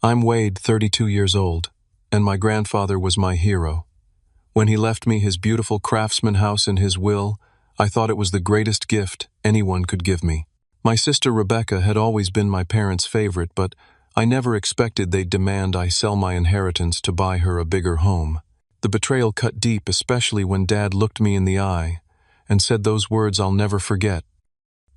I'm Wade, 32 years old, and my grandfather was my hero. When he left me his beautiful craftsman house in his will, I thought it was the greatest gift anyone could give me. My sister Rebecca had always been my parents' favorite, but I never expected they'd demand I sell my inheritance to buy her a bigger home. The betrayal cut deep, especially when Dad looked me in the eye and said those words I'll never forget.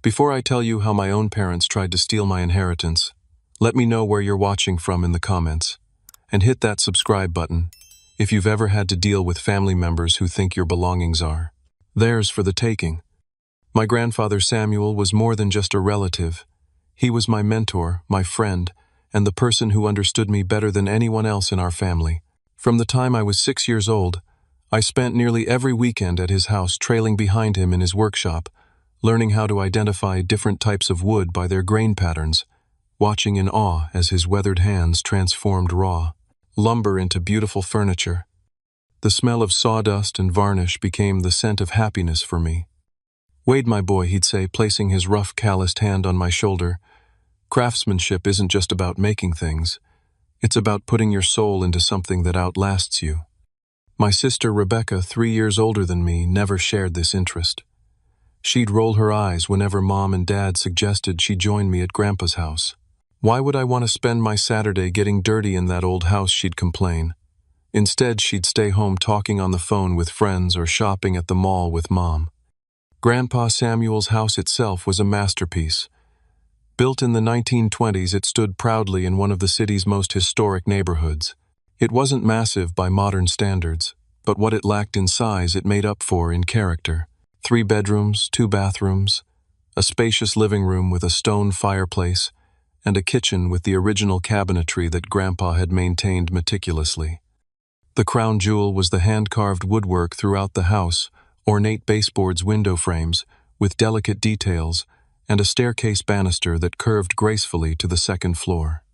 Before I tell you how my own parents tried to steal my inheritance, let me know where you're watching from in the comments. And hit that subscribe button if you've ever had to deal with family members who think your belongings are theirs for the taking. My grandfather Samuel was more than just a relative. He was my mentor, my friend, and the person who understood me better than anyone else in our family. From the time I was 6 years old, I spent nearly every weekend at his house trailing behind him in his workshop, learning how to identify different types of wood by their grain patterns, watching in awe as his weathered hands transformed raw lumber into beautiful furniture. The smell of sawdust and varnish became the scent of happiness for me. "Wade, my boy," he'd say, placing his rough, calloused hand on my shoulder, "craftsmanship isn't just about making things. It's about putting your soul into something that outlasts you." My sister Rebecca, 3 years older than me, never shared this interest. She'd roll her eyes whenever Mom and Dad suggested she join me at Grandpa's house. "Why would I want to spend my Saturday getting dirty in that old house?" she'd complain. Instead, she'd stay home talking on the phone with friends or shopping at the mall with Mom. Grandpa Samuel's house itself was a masterpiece. Built in the 1920s, it stood proudly in one of the city's most historic neighborhoods. It wasn't massive by modern standards, but what it lacked in size it made up for in character. 3 bedrooms, 2 bathrooms, a spacious living room with a stone fireplace, and a kitchen with the original cabinetry that Grandpa had maintained meticulously. The crown jewel was the hand-carved woodwork throughout the house, ornate baseboards, window frames, with delicate details, and a staircase banister that curved gracefully to the second floor.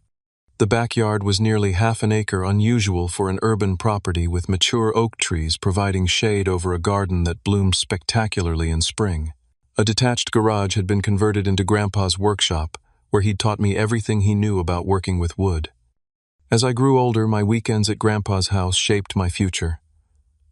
The backyard was nearly half an acre, unusual for an urban property, with mature oak trees providing shade over a garden that bloomed spectacularly in spring. A detached garage had been converted into Grandpa's workshop, where he'd taught me everything he knew about working with wood. As I grew older, my weekends at Grandpa's house shaped my future.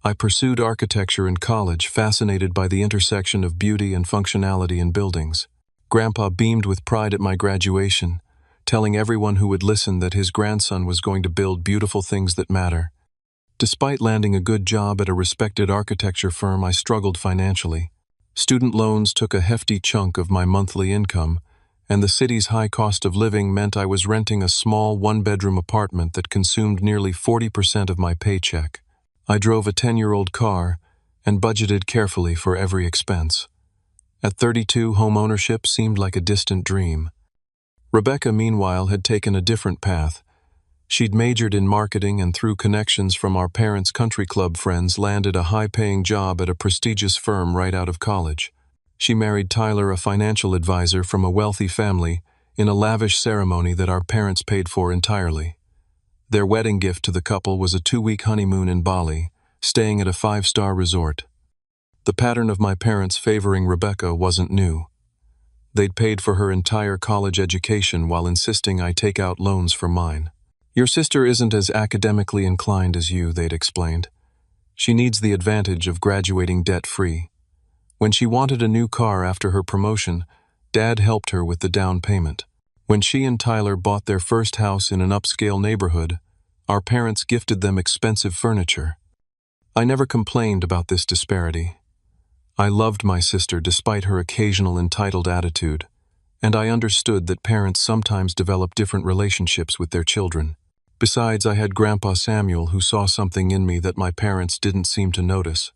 I pursued architecture in college, fascinated by the intersection of beauty and functionality in buildings. Grandpa beamed with pride at my graduation, telling everyone who would listen that his grandson was going to build beautiful things that matter. Despite landing a good job at a respected architecture firm, I struggled financially. Student loans took a hefty chunk of my monthly income, and the city's high cost of living meant I was renting a small 1-bedroom apartment that consumed nearly 40% of my paycheck. I drove a 10-year-old car and budgeted carefully for every expense. At 32, home ownership seemed like a distant dream. Rebecca, meanwhile, had taken a different path. She'd majored in marketing and, through connections from our parents' country club friends, landed a high-paying job at a prestigious firm right out of college. She married Tyler, a financial advisor from a wealthy family, in a lavish ceremony that our parents paid for entirely. Their wedding gift to the couple was a 2-week honeymoon in Bali, staying at a 5-star resort. The pattern of my parents favoring Rebecca wasn't new. They'd paid for her entire college education while insisting I take out loans for mine. "Your sister isn't as academically inclined as you," they'd explained. "She needs the advantage of graduating debt-free." When she wanted a new car after her promotion, Dad helped her with the down payment. When she and Tyler bought their first house in an upscale neighborhood, our parents gifted them expensive furniture. I never complained about this disparity. I loved my sister despite her occasional entitled attitude, and I understood that parents sometimes develop different relationships with their children. Besides, I had Grandpa Samuel, who saw something in me that my parents didn't seem to notice.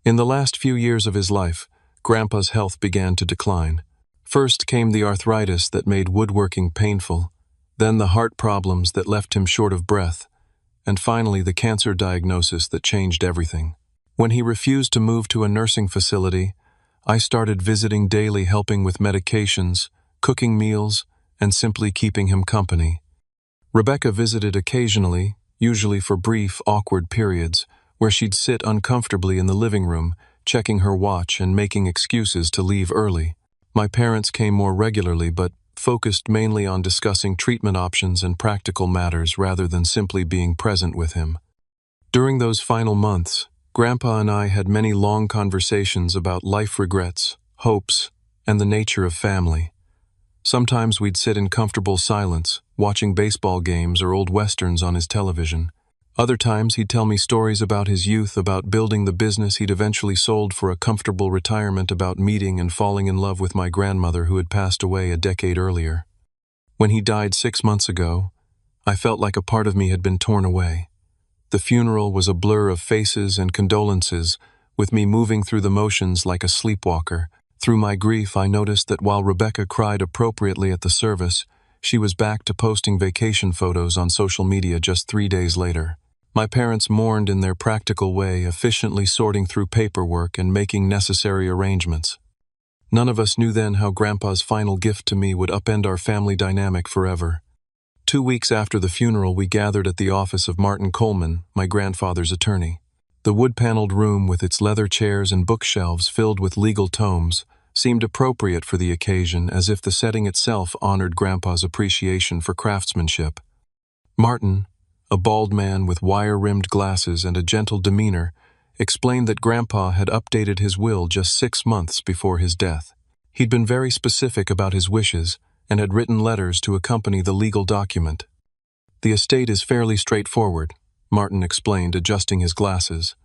In the last few years of his life, Grandpa's health began to decline. First came the arthritis that made woodworking painful, then the heart problems that left him short of breath, and finally the cancer diagnosis that changed everything. When he refused to move to a nursing facility, I started visiting daily, helping with medications, cooking meals, and simply keeping him company. Rebecca visited occasionally, usually for brief, awkward periods, where she'd sit uncomfortably in the living room, checking her watch and making excuses to leave early. My parents came more regularly, but focused mainly on discussing treatment options and practical matters rather than simply being present with him. During those final months, Grandpa and I had many long conversations about life regrets, hopes, and the nature of family. Sometimes we'd sit in comfortable silence, watching baseball games or old westerns on his television. Other times he'd tell me stories about his youth, about building the business he'd eventually sold for a comfortable retirement, about meeting and falling in love with my grandmother who had passed away a decade earlier. When he died 6 months ago, I felt like a part of me had been torn away. The funeral was a blur of faces and condolences, with me moving through the motions like a sleepwalker. Through my grief, I noticed that while Rebecca cried appropriately at the service, she was back to posting vacation photos on social media just 3 days later. My parents mourned in their practical way, efficiently sorting through paperwork and making necessary arrangements. None of us knew then how Grandpa's final gift to me would upend our family dynamic forever. 2 weeks after the funeral, we gathered at the office of Martin Coleman, my grandfather's attorney. The wood-paneled room with its leather chairs and bookshelves filled with legal tomes seemed appropriate for the occasion, as if the setting itself honored Grandpa's appreciation for craftsmanship. Martin, a bald man with wire-rimmed glasses and a gentle demeanor, explained that Grandpa had updated his will just 6 months before his death. He'd been very specific about his wishes and had written letters to accompany the legal document. "The estate is fairly straightforward," Martin explained, adjusting his glasses.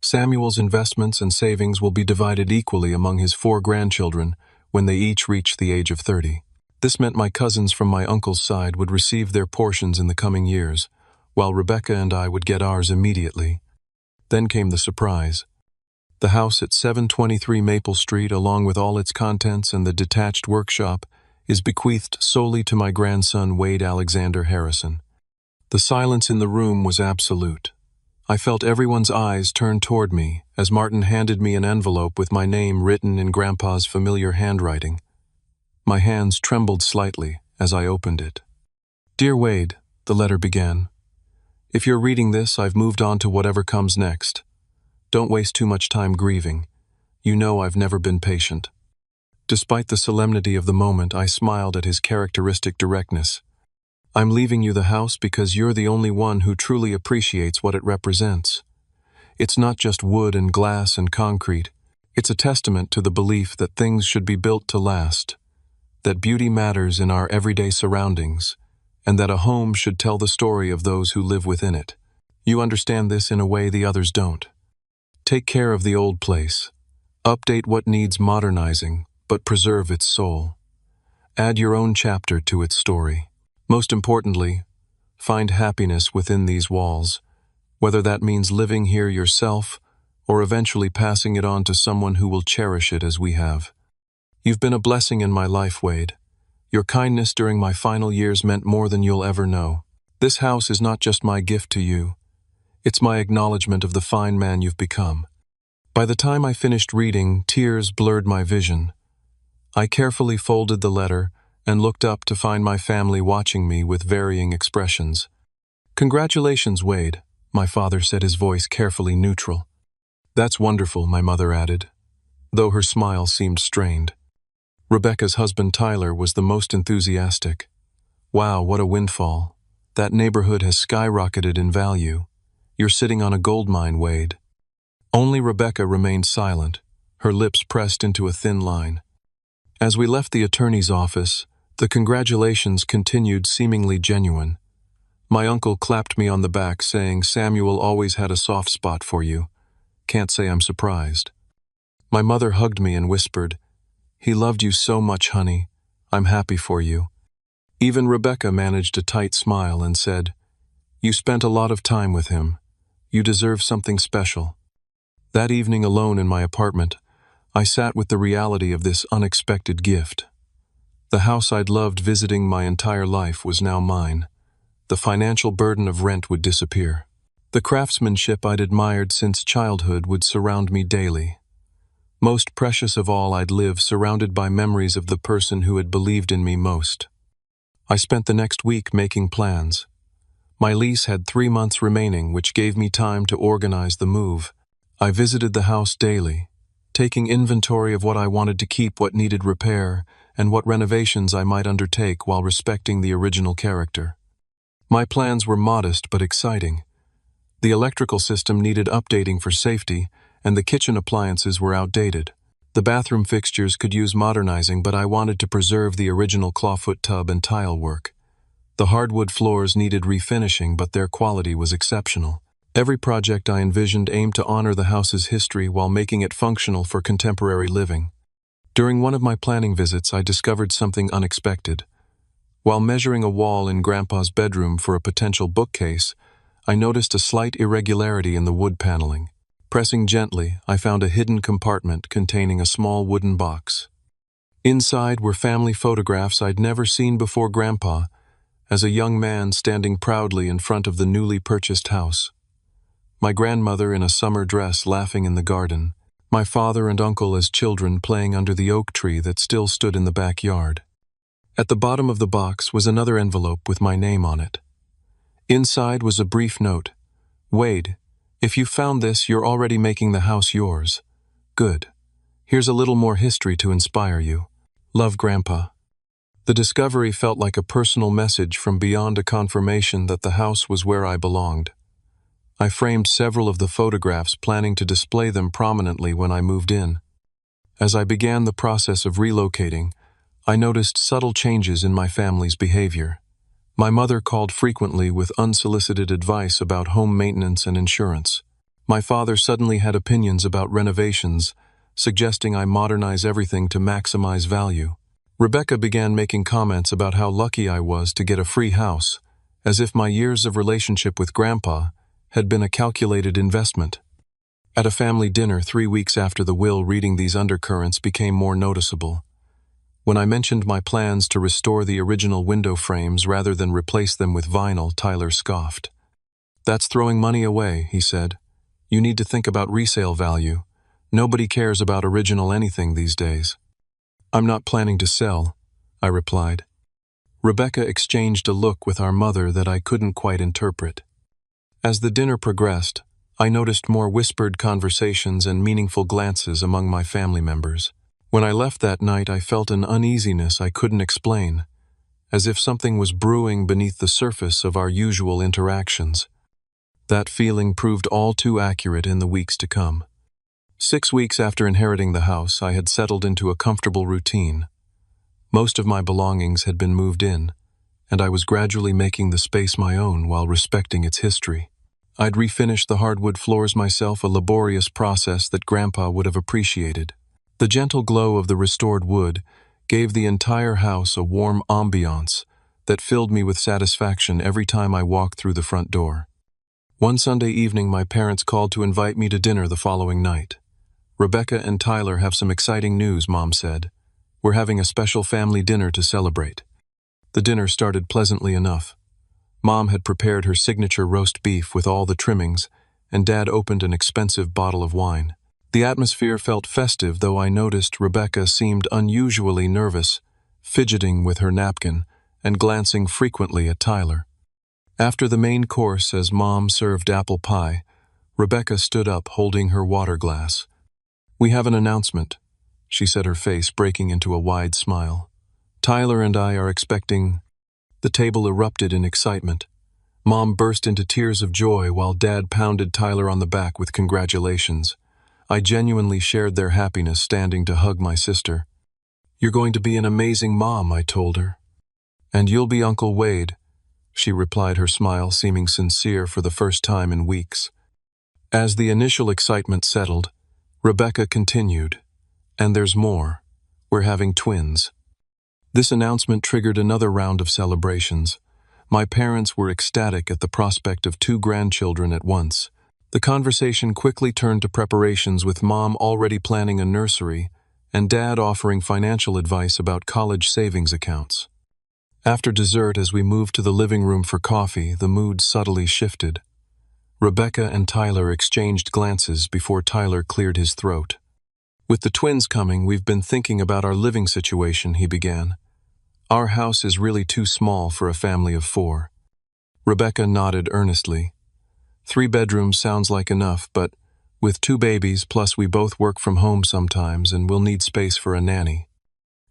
"Samuel's investments and savings will be divided equally among his 4 grandchildren when they each reach the age of 30. This meant my cousins from my uncle's side would receive their portions in the coming years, while Rebecca and I would get ours immediately." Then came the surprise. The house at 723 Maple Street, along with all its contents and the detached workshop, is bequeathed solely to my grandson Wade Alexander Harrison. The silence in the room was absolute. I felt everyone's eyes turn toward me as Martin handed me an envelope with my name written in Grandpa's familiar handwriting. My hands trembled slightly as I opened it. "Dear Wade," the letter began. "If you're reading this, I've moved on to whatever comes next. Don't waste too much time grieving. You know I've never been patient." Despite the solemnity of the moment, I smiled at his characteristic directness. "I'm leaving you the house because you're the only one who truly appreciates what it represents. It's not just wood and glass and concrete. It's a testament to the belief that things should be built to last, that beauty matters in our everyday surroundings, and that a home should tell the story of those who live within it. You understand this in a way the others don't. Take care of the old place. Update what needs modernizing, but preserve its soul. Add your own chapter to its story. Most importantly, find happiness within these walls, whether that means living here yourself or eventually passing it on to someone who will cherish it as we have. You've been a blessing in my life, Wade. Your kindness during my final years meant more than you'll ever know. This house is not just my gift to you. It's my acknowledgement of the fine man you've become." By the time I finished reading, tears blurred my vision. I carefully folded the letter and looked up to find my family watching me with varying expressions. "Congratulations, Wade," my father said, his voice carefully neutral. "That's wonderful," my mother added, though her smile seemed strained. Rebecca's husband Tyler was the most enthusiastic. "Wow, what a windfall. That neighborhood has skyrocketed in value. You're sitting on a gold mine, Wade." Only Rebecca remained silent, her lips pressed into a thin line. As we left the attorney's office, the congratulations continued, seemingly genuine. My uncle clapped me on the back, saying, "Samuel always had a soft spot for you. Can't say I'm surprised." My mother hugged me and whispered, "He loved you so much, honey. I'm happy for you." Even Rebecca managed a tight smile and said, "You spent a lot of time with him. You deserve something special." That evening, alone in my apartment, I sat with the reality of this unexpected gift. The house I'd loved visiting my entire life was now mine. The financial burden of rent would disappear. The craftsmanship I'd admired since childhood would surround me daily. Most precious of all, I'd live surrounded by memories of the person who had believed in me most. I spent the next week making plans. My lease had 3 months remaining, which gave me time to organize the move. I visited the house daily, taking inventory of what I wanted to keep, what needed repair, and what renovations I might undertake while respecting the original character. My plans were modest but exciting. The electrical system needed updating for safety, and the kitchen appliances were outdated. The bathroom fixtures could use modernizing, but I wanted to preserve the original clawfoot tub and tile work. The hardwood floors needed refinishing, but their quality was exceptional. Every project I envisioned aimed to honor the house's history while making it functional for contemporary living. During one of my planning visits, I discovered something unexpected. While measuring a wall in Grandpa's bedroom for a potential bookcase, I noticed a slight irregularity in the wood paneling. Pressing gently, I found a hidden compartment containing a small wooden box. Inside were family photographs I'd never seen before Grandpa, as a young man standing proudly in front of the newly purchased house. My grandmother in a summer dress laughing in the garden, my father and uncle as children playing under the oak tree that still stood in the backyard. At the bottom of the box was another envelope with my name on it. Inside was a brief note. "Wade, if you found this, you're already making the house yours. Good. Here's a little more history to inspire you. Love, Grandpa." The discovery felt like a personal message from beyond, a confirmation that the house was where I belonged. I framed several of the photographs, planning to display them prominently when I moved in. As I began the process of relocating, I noticed subtle changes in my family's behavior. My mother called frequently with unsolicited advice about home maintenance and insurance. My father suddenly had opinions about renovations, suggesting I modernize everything to maximize value. Rebecca began making comments about how lucky I was to get a free house, as if my years of relationship with Grandpa had been a calculated investment. At a family dinner 3 weeks after the will, reading these undercurrents became more noticeable. When I mentioned my plans to restore the original window frames rather than replace them with vinyl, Tyler scoffed. "That's throwing money away," he said. "You need to think about resale value. Nobody cares about original anything these days." "I'm not planning to sell," I replied. Rebecca exchanged a look with our mother that I couldn't quite interpret. As the dinner progressed, I noticed more whispered conversations and meaningful glances among my family members. When I left that night, I felt an uneasiness I couldn't explain, as if something was brewing beneath the surface of our usual interactions. That feeling proved all too accurate in the weeks to come. 6 weeks after inheriting the house, I had settled into a comfortable routine. Most of my belongings had been moved in, and I was gradually making the space my own while respecting its history. I'd refinished the hardwood floors myself, a laborious process that Grandpa would have appreciated. The gentle glow of the restored wood gave the entire house a warm ambiance that filled me with satisfaction every time I walked through the front door. One Sunday evening, my parents called to invite me to dinner the following night. "Rebecca and Tyler have some exciting news," Mom said. "We're having a special family dinner to celebrate." The dinner started pleasantly enough. Mom had prepared her signature roast beef with all the trimmings, and Dad opened an expensive bottle of wine. The atmosphere felt festive, though I noticed Rebecca seemed unusually nervous, fidgeting with her napkin and glancing frequently at Tyler. After the main course, as Mom served apple pie, Rebecca stood up holding her water glass. "We have an announcement," she said, her face breaking into a wide smile. "Tyler and I are expecting—" The table erupted in excitement. Mom burst into tears of joy while Dad pounded Tyler on the back with congratulations. I genuinely shared their happiness, standing to hug my sister. "You're going to be an amazing mom," I told her. "And you'll be Uncle Wade," she replied, her smile seeming sincere for the first time in weeks. As the initial excitement settled, Rebecca continued, "And there's more. We're having twins." This announcement triggered another round of celebrations. My parents were ecstatic at the prospect of 2 grandchildren at once. The conversation quickly turned to preparations, with Mom already planning a nursery and Dad offering financial advice about college savings accounts. After dessert, as we moved to the living room for coffee, the mood subtly shifted. Rebecca and Tyler exchanged glances before Tyler cleared his throat. "With the twins coming, we've been thinking about our living situation," he began. "Our house is really too small for a family of 4. Rebecca nodded earnestly. 3 bedrooms sounds like enough, but with 2 babies, plus we both work from home sometimes, and we'll need space for a nanny."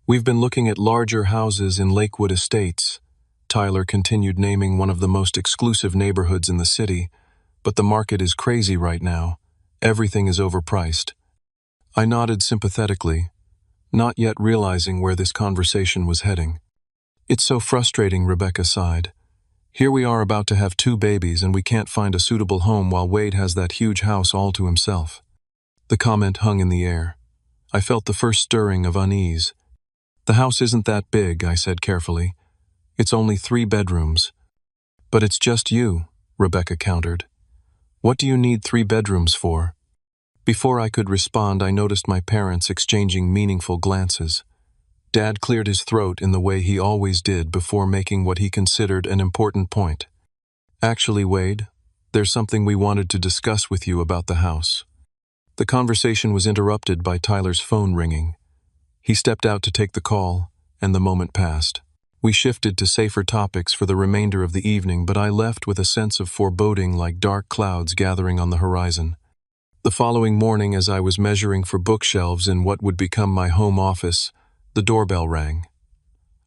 We've been looking at larger houses in Lakewood Estates. Tyler continued naming one of the most exclusive neighborhoods in the city, but the market is crazy right now. Everything is overpriced. I nodded sympathetically, not yet realizing where this conversation was heading. It's so frustrating, Rebecca sighed. Here we are about to have 2 babies and we can't find a suitable home while Wade has that huge house all to himself. The comment hung in the air. I felt the first stirring of unease. The house isn't that big, I said carefully. It's only 3 bedrooms. But it's just you, Rebecca countered. What do you need 3 bedrooms for? Before I could respond, I noticed my parents exchanging meaningful glances. Dad cleared his throat in the way he always did before making what he considered an important point. Actually, Wade, there's something we wanted to discuss with you about the house. The conversation was interrupted by Tyler's phone ringing. He stepped out to take the call, and the moment passed. We shifted to safer topics for the remainder of the evening, but I left with a sense of foreboding like dark clouds gathering on the horizon. The following morning, as I was measuring for bookshelves in what would become my home office, the doorbell rang.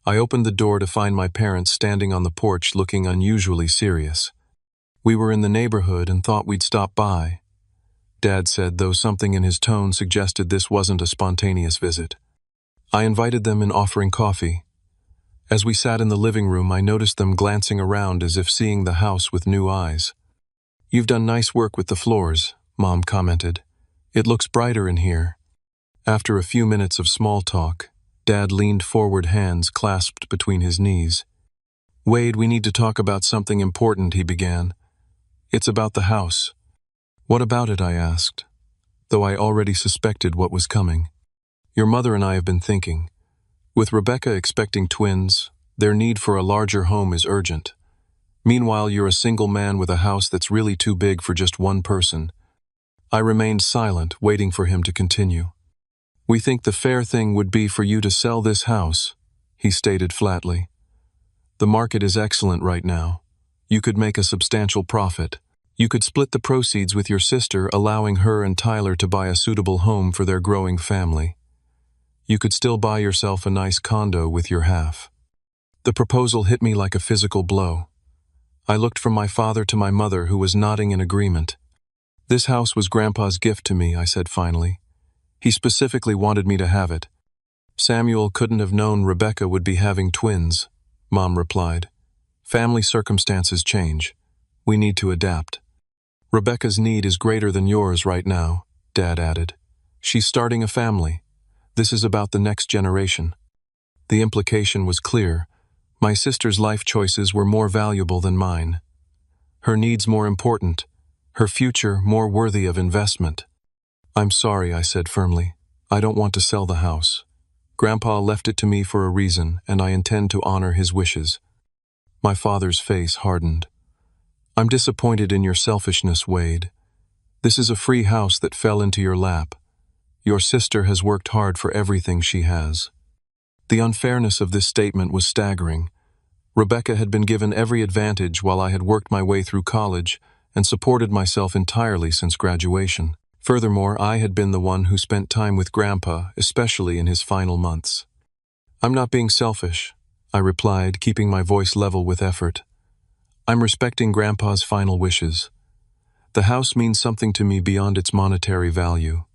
I opened the door to find my parents standing on the porch looking unusually serious. We were in the neighborhood and thought we'd stop by, Dad said, though something in his tone suggested this wasn't a spontaneous visit. I invited them in, offering coffee. As we sat in the living room, I noticed them glancing around as if seeing the house with new eyes. "You've done nice work with the floors," Mom commented. "It looks brighter in here." After a few minutes of small talk, Dad leaned forward, hands clasped between his knees. "Wade, we need to talk about something important," he began. "It's about the house." "What about it?" I asked, though I already suspected what was coming. "Your mother and I have been thinking. With Rebecca expecting twins, their need for a larger home is urgent. Meanwhile, you're a single man with a house that's really too big for just one person." I remained silent, waiting for him to continue. "We think the fair thing would be for you to sell this house," he stated flatly. "The market is excellent right now. You could make a substantial profit. You could split the proceeds with your sister, allowing her and Tyler to buy a suitable home for their growing family. You could still buy yourself a nice condo with your half." The proposal hit me like a physical blow. I looked from my father to my mother, who was nodding in agreement. "This house was Grandpa's gift to me," I said finally. "He specifically wanted me to have it." "Samuel couldn't have known Rebecca would be having twins," Mom replied. "Family circumstances change. We need to adapt." "Rebecca's need is greater than yours right now," Dad added. "She's starting a family. This is about the next generation." The implication was clear. My sister's life choices were more valuable than mine. Her needs more important. Her future more worthy of investment. "I'm sorry," I said firmly. "I don't want to sell the house. Grandpa left it to me for a reason, and I intend to honor his wishes." My father's face hardened. "I'm disappointed in your selfishness, Wade. This is a free house that fell into your lap. Your sister has worked hard for everything she has." The unfairness of this statement was staggering. Rebecca had been given every advantage while I had worked my way through college and supported myself entirely since graduation. Furthermore, I had been the one who spent time with Grandpa, especially in his final months. "I'm not being selfish," I replied, keeping my voice level with effort. "I'm respecting Grandpa's final wishes. The house means something to me beyond its monetary value."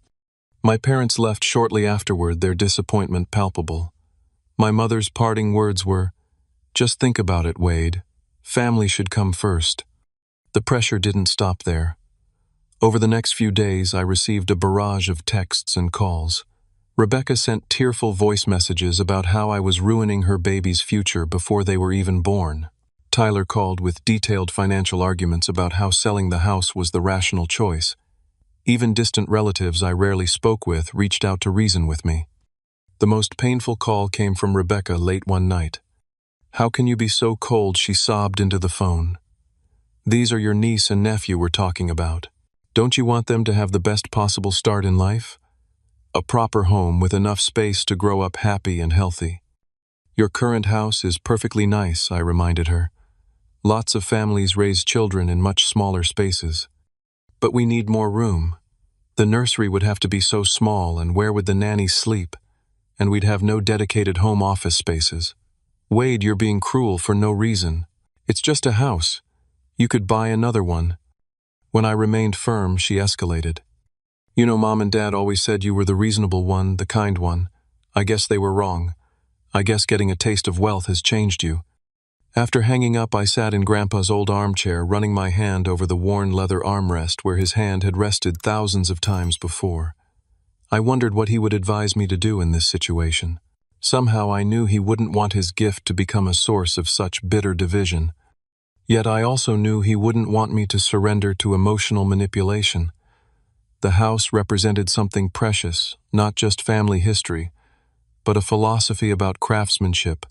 My parents left shortly afterward, their disappointment palpable. My mother's parting words were, "Just think about it, Wade. Family should come first." The pressure didn't stop there. Over the next few days, I received a barrage of texts and calls. Rebecca sent tearful voice messages about how I was ruining her baby's future before they were even born. Tyler called with detailed financial arguments about how selling the house was the rational choice. Even distant relatives I rarely spoke with reached out to reason with me. The most painful call came from Rebecca late one night. "How can you be so cold?" she sobbed into the phone. "These are your niece and nephew we're talking about. Don't you want them to have the best possible start in life? A proper home with enough space to grow up happy and healthy. Your current house is perfectly nice," I reminded her. "Lots of families raise children in much smaller spaces. But we need more room. The nursery would have to be so small, and where would the nannies sleep? and we'd have no dedicated home office spaces. Wade, you're being cruel for no reason. It's just a house. You could buy another one. When I remained firm, she escalated. You know, Mom and Dad always said you were the reasonable one, the kind one. I guess they were wrong. I guess getting a taste of wealth has changed you. After hanging up, I sat in Grandpa's old armchair, running my hand over the worn leather armrest where his hand had rested thousands of times before. I wondered what he would advise me to do in this situation. Somehow I knew he wouldn't want his gift to become a source of such bitter division. Yet I also knew he wouldn't want me to surrender to emotional manipulation. The house represented something precious, not just family history, but a philosophy about craftsmanship,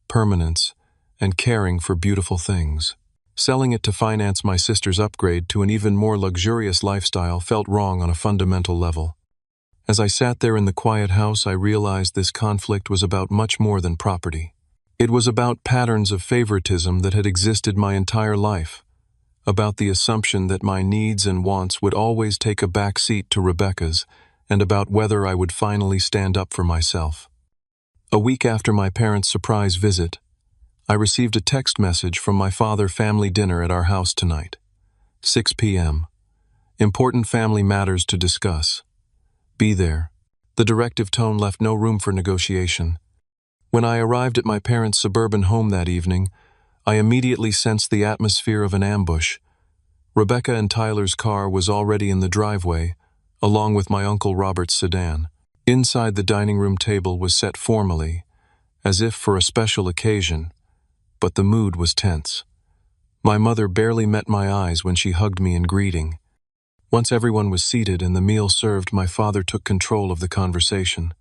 permanence, and caring for beautiful things. Selling it to finance my sister's upgrade to an even more luxurious lifestyle felt wrong on a fundamental level. As I sat there in the quiet house, I realized this conflict was about much more than property. It was about patterns of favoritism that had existed my entire life, about the assumption that my needs and wants would always take a back seat to Rebecca's, and about whether I would finally stand up for myself. A week after my parents' surprise visit, I received a text message from my father. Family dinner at our house tonight. 6 p.m. Important family matters to discuss. Be there. The directive tone left no room for negotiation. When I arrived at my parents' suburban home that evening, I immediately sensed the atmosphere of an ambush. Rebecca and Tyler's car was already in the driveway, along with my Uncle Robert's sedan. Inside, the dining room table was set formally, as if for a special occasion, but the mood was tense. My mother barely met my eyes when she hugged me in greeting. Once everyone was seated and the meal served, my father took control of the conversation.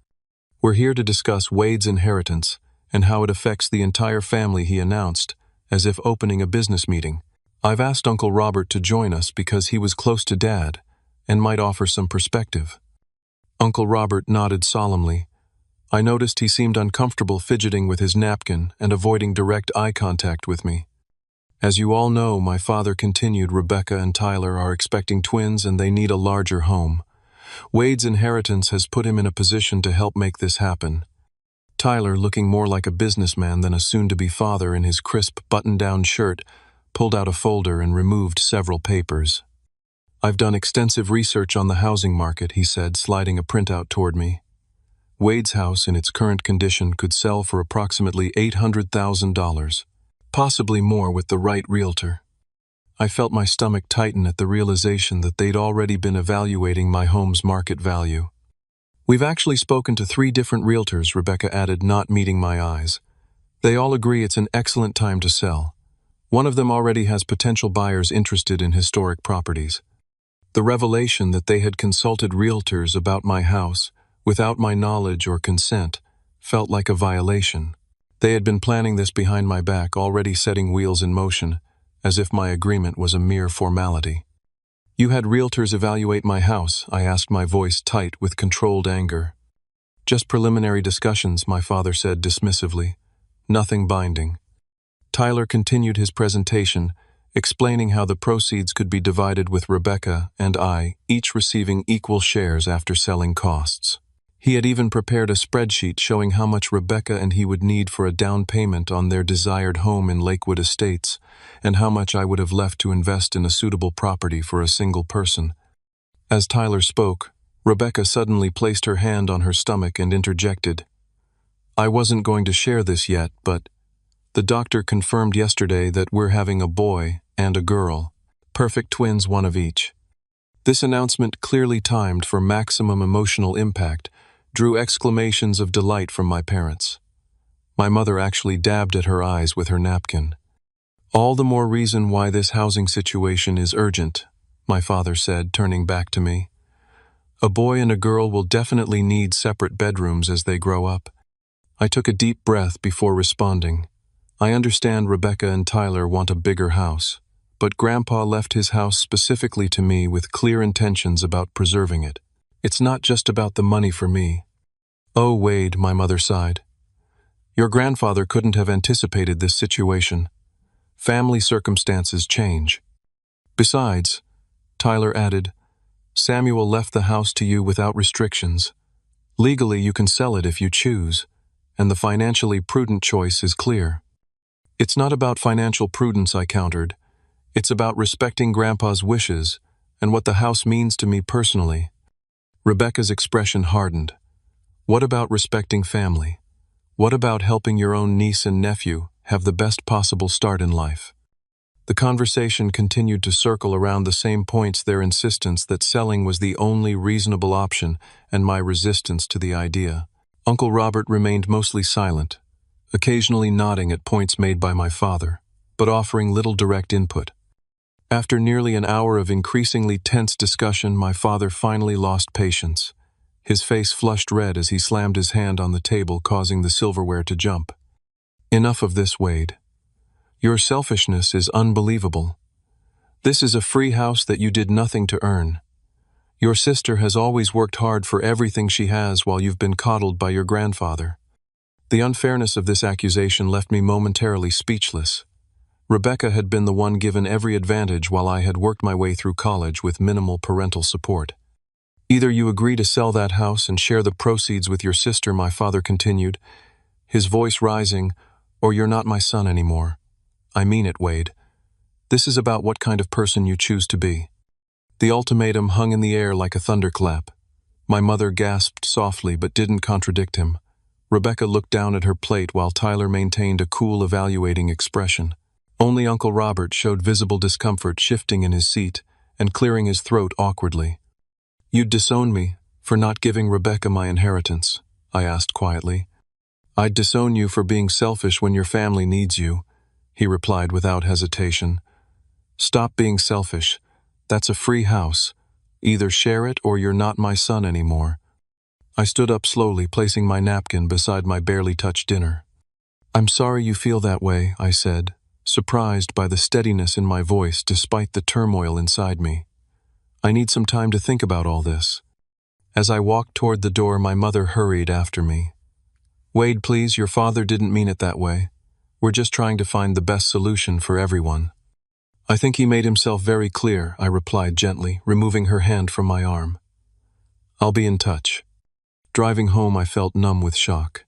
We're here to discuss Wade's inheritance and how it affects the entire family, he announced, as if opening a business meeting. I've asked Uncle Robert to join us because he was close to Dad and might offer some perspective. Uncle Robert nodded solemnly. I noticed he seemed uncomfortable, fidgeting with his napkin and avoiding direct eye contact with me. As you all know, my father continued, Rebecca and Tyler are expecting twins and they need a larger home. Wade's inheritance has put him in a position to help make this happen. Tyler, looking more like a businessman than a soon-to-be father in his crisp button-down shirt, pulled out a folder and removed several papers. I've done extensive research on the housing market, he said, sliding a printout toward me. Wade's house in its current condition could sell for approximately $800,000. Possibly more with the right realtor. I felt my stomach tighten at the realization that they'd already been evaluating my home's market value. We've actually spoken to 3 different realtors, Rebecca added, not meeting my eyes. They all agree it's an excellent time to sell. One of them already has potential buyers interested in historic properties. The revelation that they had consulted realtors about my house, without my knowledge or consent, felt like a violation. They had been planning this behind my back, already setting wheels in motion, as if my agreement was a mere formality. You had realtors evaluate my house, I asked, my voice tight with controlled anger. Just preliminary discussions, my father said dismissively. Nothing binding. Tyler continued his presentation, explaining how the proceeds could be divided with Rebecca and I, each receiving equal shares after selling costs. He had even prepared a spreadsheet showing how much Rebecca and he would need for a down payment on their desired home in Lakewood Estates, and how much I would have left to invest in a suitable property for a single person. As Tyler spoke, Rebecca suddenly placed her hand on her stomach and interjected. I wasn't going to share this yet, but the doctor confirmed yesterday that we're having a boy and a girl. Perfect twins, one of each. This announcement, clearly timed for maximum emotional impact, drew exclamations of delight from my parents. My mother actually dabbed at her eyes with her napkin. All the more reason why this housing situation is urgent, my father said, turning back to me. A boy and a girl will definitely need separate bedrooms as they grow up. I took a deep breath before responding. I understand Rebecca and Tyler want a bigger house, but Grandpa left his house specifically to me with clear intentions about preserving it. It's not just about the money for me. Oh, Wade, my mother sighed. Your grandfather couldn't have anticipated this situation. Family circumstances change. Besides, Tyler added, Samuel left the house to you without restrictions. Legally, you can sell it if you choose, and the financially prudent choice is clear. It's not about financial prudence, I countered. It's about respecting Grandpa's wishes and what the house means to me personally. Rebecca's expression hardened. What about respecting family? What about helping your own niece and nephew have the best possible start in life? The conversation continued to circle around the same points: their insistence that selling was the only reasonable option and my resistance to the idea. Uncle Robert remained mostly silent, occasionally nodding at points made by my father, but offering little direct input. After nearly an hour of increasingly tense discussion, my father finally lost patience. His face flushed red as he slammed his hand on the table, causing the silverware to jump. Enough of this, Wade. Your selfishness is unbelievable. This is a free house that you did nothing to earn. Your sister has always worked hard for everything she has while you've been coddled by your grandfather. The unfairness of this accusation left me momentarily speechless. Rebecca had been the one given every advantage while I had worked my way through college with minimal parental support. Either you agree to sell that house and share the proceeds with your sister, my father continued, his voice rising, or you're not my son anymore. I mean it, Wade. This is about what kind of person you choose to be. The ultimatum hung in the air like a thunderclap. My mother gasped softly but didn't contradict him. Rebecca looked down at her plate while Tyler maintained a cool, evaluating expression. Only Uncle Robert showed visible discomfort, shifting in his seat and clearing his throat awkwardly. You'd disown me for not giving Rebecca my inheritance, I asked quietly. I'd disown you for being selfish when your family needs you, he replied without hesitation. Stop being selfish. That's a free house. Either share it or you're not my son anymore. I stood up slowly, placing my napkin beside my barely touched dinner. I'm sorry you feel that way, I said, surprised by the steadiness in my voice despite the turmoil inside me. I need some time to think about all this. As I walked toward the door, my mother hurried after me. Wade, please, your father didn't mean it that way. We're just trying to find the best solution for everyone. I think he made himself very clear, I replied gently, removing her hand from my arm. I'll be in touch. Driving home, I felt numb with shock.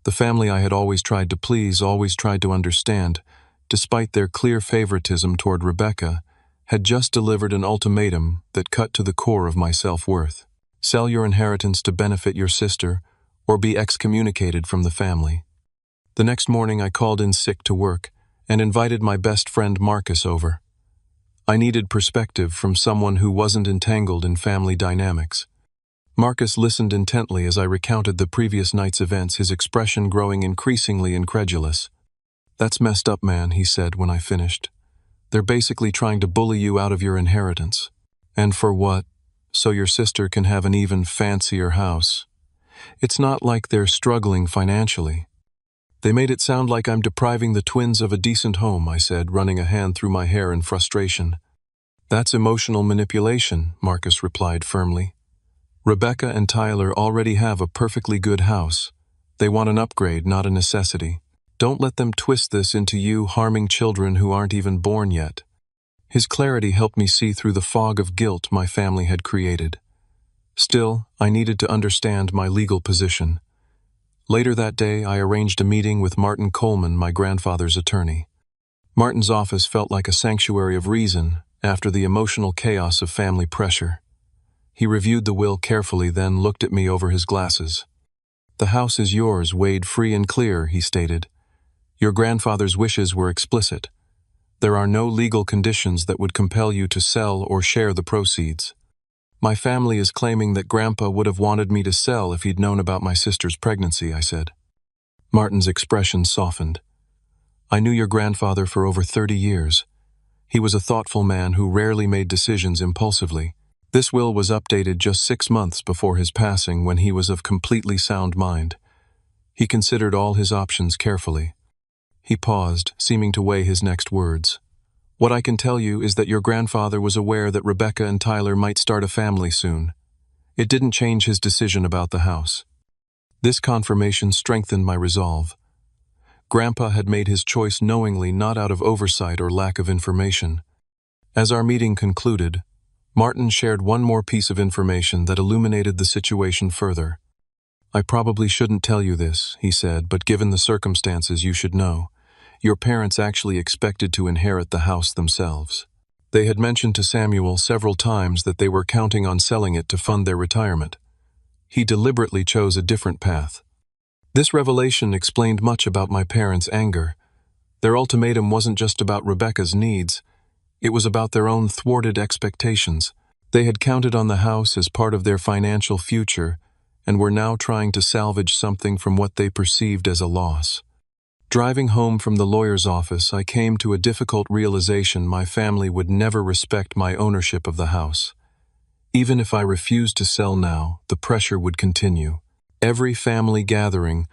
The family I had always tried to please, always tried to understand, despite their clear favoritism toward Rebecca, had just delivered an ultimatum that cut to the core of my self-worth. Sell your inheritance to benefit your sister, or be excommunicated from the family. The next morning I called in sick to work and invited my best friend Marcus over. I needed perspective from someone who wasn't entangled in family dynamics. Marcus listened intently as I recounted the previous night's events, his expression growing increasingly incredulous. That's messed up, man, he said when I finished. They're basically trying to bully you out of your inheritance. And for what? So your sister can have an even fancier house. It's not like they're struggling financially. They made it sound like I'm depriving the twins of a decent home, I said, running a hand through my hair in frustration. That's emotional manipulation, Marcus replied firmly. Rebecca and Tyler already have a perfectly good house. They want an upgrade, not a necessity. Don't let them twist this into you harming children who aren't even born yet. His clarity helped me see through the fog of guilt my family had created. Still, I needed to understand my legal position. Later that day, I arranged a meeting with Martin Coleman, my grandfather's attorney. Martin's office felt like a sanctuary of reason after the emotional chaos of family pressure. He reviewed the will carefully, then looked at me over his glasses. The house is yours, Wade, free and clear, he stated. Your grandfather's wishes were explicit. There are no legal conditions that would compel you to sell or share the proceeds. My family is claiming that Grandpa would have wanted me to sell if he'd known about my sister's pregnancy, I said. Martin's expression softened. I knew your grandfather for over 30 years. He was a thoughtful man who rarely made decisions impulsively. This will was updated just 6 months before his passing, when he was of completely sound mind. He considered all his options carefully. He paused, seeming to weigh his next words. What I can tell you is that your grandfather was aware that Rebecca and Tyler might start a family soon. It didn't change his decision about the house. This confirmation strengthened my resolve. Grandpa had made his choice knowingly, not out of oversight or lack of information. As our meeting concluded, Martin shared one more piece of information that illuminated the situation further. "I probably shouldn't tell you this," he said, "but given the circumstances, you should know. Your parents actually expected to inherit the house themselves. They had mentioned to Samuel several times that they were counting on selling it to fund their retirement. He deliberately chose a different path." This revelation explained much about my parents' anger. Their ultimatum wasn't just about Rebecca's needs, it was about their own thwarted expectations. They had counted on the house as part of their financial future and were now trying to salvage something from what they perceived as a loss. Driving home from the lawyer's office, I came to a difficult realization: my family would never respect my ownership of the house. Even if I refused to sell now, the pressure would continue. Every family gathering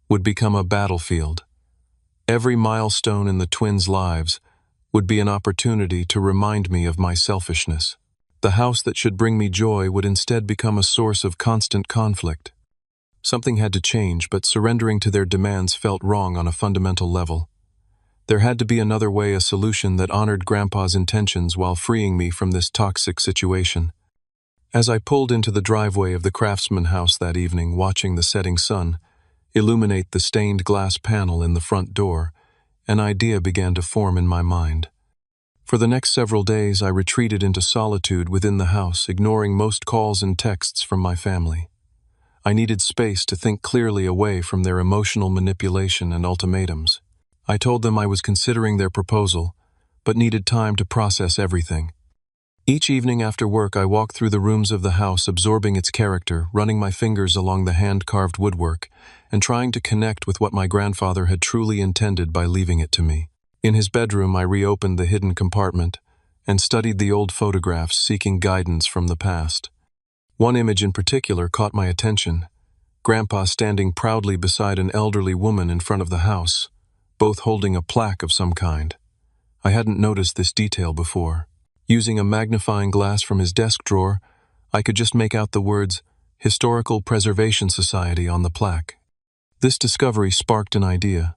would become a battlefield. Every milestone in the twins' lives would be an opportunity to remind me of my selfishness. The house that should bring me joy would instead become a source of constant conflict. Something had to change, but surrendering to their demands felt wrong on a fundamental level. There had to be another way, a solution that honored Grandpa's intentions while freeing me from this toxic situation. As I pulled into the driveway of the Craftsman house that evening, watching the setting sun illuminate the stained glass panel in the front door, an idea began to form in my mind. For the next several days, I retreated into solitude within the house, ignoring most calls and texts from my family. I needed space to think clearly away from their emotional manipulation and ultimatums. I told them I was considering their proposal, but needed time to process everything. Each evening after work, I walked through the rooms of the house, absorbing its character, running my fingers along the hand-carved woodwork, and trying to connect with what my grandfather had truly intended by leaving it to me. In his bedroom, I reopened the hidden compartment and studied the old photographs, seeking guidance from the past. One image in particular caught my attention: Grandpa standing proudly beside an elderly woman in front of the house, both holding a plaque of some kind. I hadn't noticed this detail before. Using a magnifying glass from his desk drawer, I could just make out the words "Historical Preservation Society" on the plaque. This discovery sparked an idea.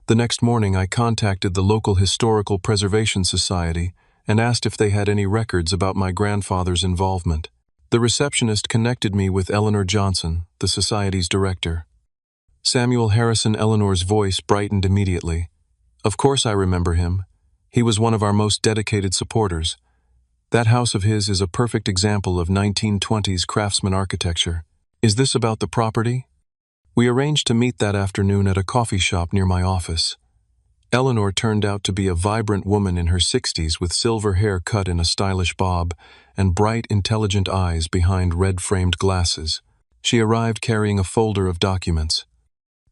The next morning, I contacted the local Historical Preservation Society and asked if they had any records about my grandfather's involvement. The receptionist connected me with Eleanor Johnson, the society's director. Samuel Harrison. Eleanor's voice brightened immediately. "Of course I remember him. He was one of our most dedicated supporters. That house of his is a perfect example of 1920s craftsman architecture. Is this about the property?" We arranged to meet that afternoon at a coffee shop near my office. Eleanor turned out to be a vibrant woman in her 60s with silver hair cut in a stylish bob and bright, intelligent eyes behind red-framed glasses. She arrived carrying a folder of documents.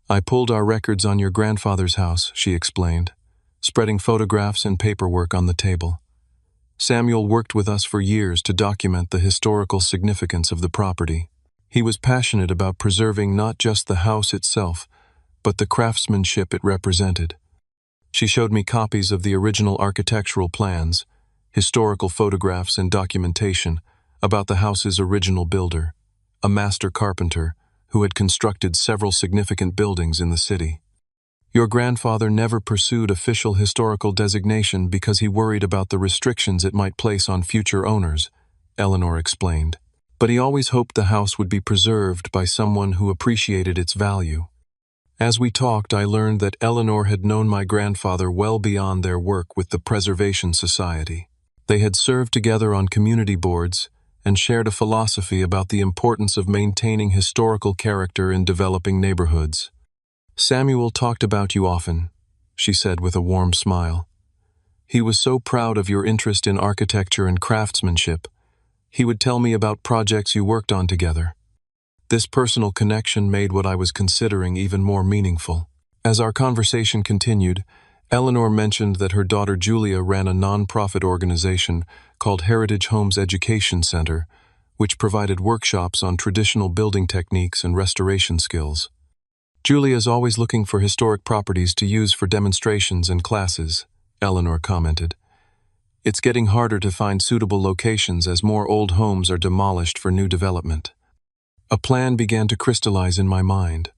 "I pulled our records on your grandfather's house," she explained, spreading photographs and paperwork on the table. "Samuel worked with us for years to document the historical significance of the property. He was passionate about preserving not just the house itself, but the craftsmanship it represented." She showed me copies of the original architectural plans, historical photographs, and documentation about the house's original builder, a master carpenter who had constructed several significant buildings in the city. "Your grandfather never pursued official historical designation because he worried about the restrictions it might place on future owners," Eleanor explained. "But he always hoped the house would be preserved by someone who appreciated its value." As we talked, I learned that Eleanor had known my grandfather well beyond their work with the Preservation Society. They had served together on community boards and shared a philosophy about the importance of maintaining historical character in developing neighborhoods. "Samuel talked about you often," she said with a warm smile. "He was so proud of your interest in architecture and craftsmanship. He would tell me about projects you worked on together." This personal connection made what I was considering even more meaningful. As our conversation continued, Eleanor mentioned that her daughter Julia ran a non-profit organization called Heritage Homes Education Center, which provided workshops on traditional building techniques and restoration skills. "Julia is always looking for historic properties to use for demonstrations and classes," Eleanor commented. "It's getting harder to find suitable locations as more old homes are demolished for new development." A plan began to crystallize in my mind.